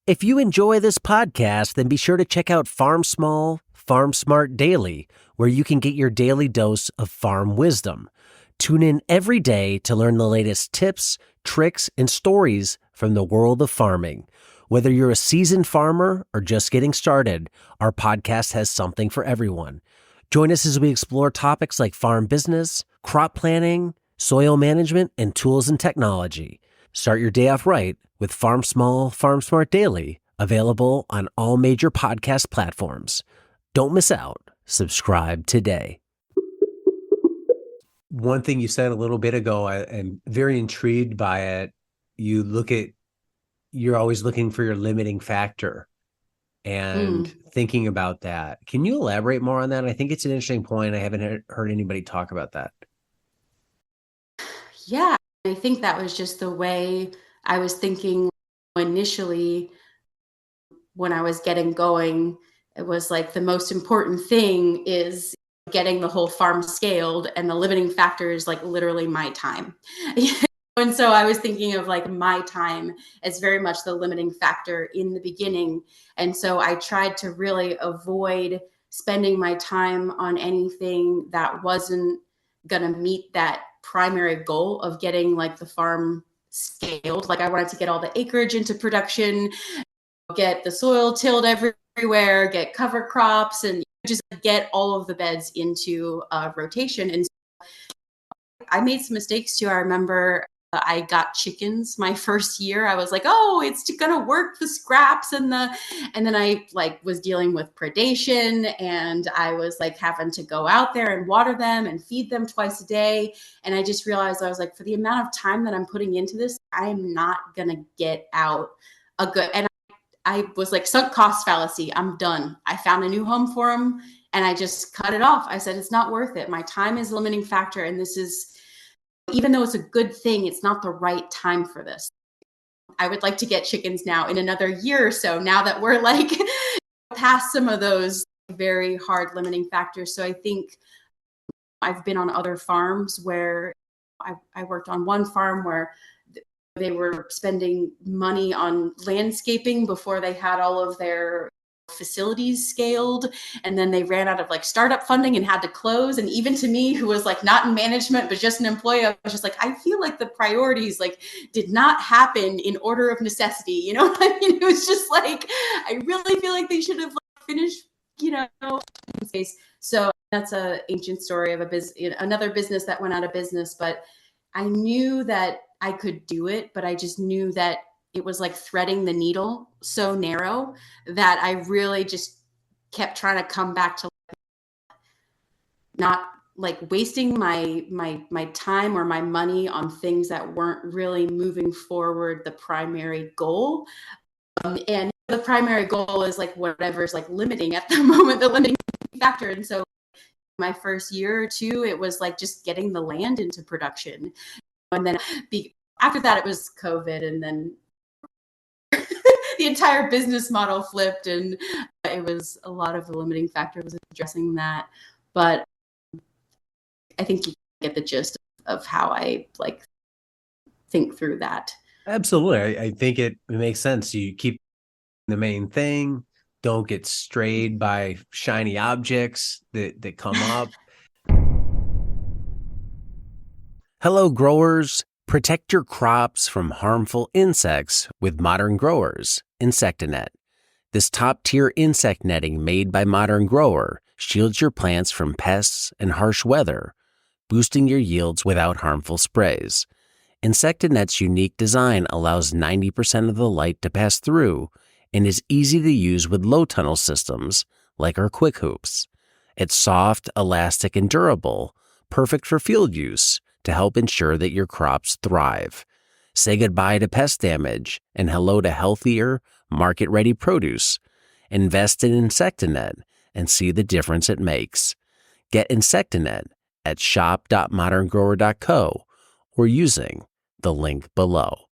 If you enjoy this podcast, then be sure to check out Farm Small, Farm Smart Daily, where you can get your daily dose of farm wisdom. Tune in every day to learn the latest tips, tricks, and stories from the world of farming. Whether you're a seasoned farmer or just getting started, our podcast has something for everyone. Join us as we explore topics like farm business, crop planning, soil management, and tools and technology. Start your day off right with Farm Small, Farm Smart Daily, available on all major podcast platforms. Don't miss out. Subscribe today. One thing you said a little bit ago, I'm very intrigued by it. You're always looking for your limiting factor and thinking about that. Can you elaborate more on that? I think it's an interesting point. I haven't heard anybody talk about that. Yeah, I think that was just the way I was thinking initially when I was getting going. It was like the most important thing is getting the whole farm scaled, and the limiting factor is like literally my time. And so I was thinking of like my time as very much the limiting factor in the beginning. And so I tried to really avoid spending my time on anything that wasn't going to meet that primary goal of getting like the farm scaled. Like I wanted to get all the acreage into production, get the soil tilled everywhere, get cover crops, and just get all of the beds into rotation. And so I made some mistakes too. I remember I got chickens my first year. I was like, oh, it's gonna work, the scraps and then I like was dealing with predation, and I was like having to go out there and water them and feed them twice a day. And I just realized, I was like, for the amount of time that I'm putting into this, I am not gonna get out a good, and I was like, sunk cost fallacy. I'm done. I found a new home for them and I just cut it off. I said, it's not worth it. My time is a limiting factor. And this is, even though it's a good thing, it's not the right time for this. I would like to get chickens now in another year or so, now that we're like past some of those very hard limiting factors. So I think I've been on other farms where I worked on one farm where they were spending money on landscaping before they had all of their facilities scaled, and then they ran out of like startup funding and had to close. And even to me, who was like not in management but just an employee, I was just like, I feel like the priorities like did not happen in order of necessity, you know what I mean? It was just like, I really feel like they should have like finished, you know. So that's an ancient story of another business that went out of business. But I knew that I could do it, but I just knew that it was like threading the needle so narrow that I really just kept trying to come back to not like wasting my time or my money on things that weren't really moving forward the primary goal. And the primary goal is like whatever's like limiting at the moment, the limiting factor. And so my first year or two, it was like just getting the land into production. And then after that, it was COVID, and then the entire business model flipped, and it was a lot of the limiting factor was addressing that. But I think you get the gist of how I like think through that. Absolutely. I think it makes sense. You keep the main thing, don't get strayed by shiny objects that come up. Hello, growers. Protect your crops from harmful insects with Modern Growers Insectanet. This top-tier insect netting made by Modern Grower shields your plants from pests and harsh weather, boosting your yields without harmful sprays. Insectanet's unique design allows 90% of the light to pass through and is easy to use with low tunnel systems like our Quick Hoops. It's soft, elastic, and durable, perfect for field use to help ensure that your crops thrive. Say goodbye to pest damage and hello to healthier, market-ready produce. Invest in Insectanet and see the difference it makes. Get Insectanet at shop.moderngrower.co or using the link below.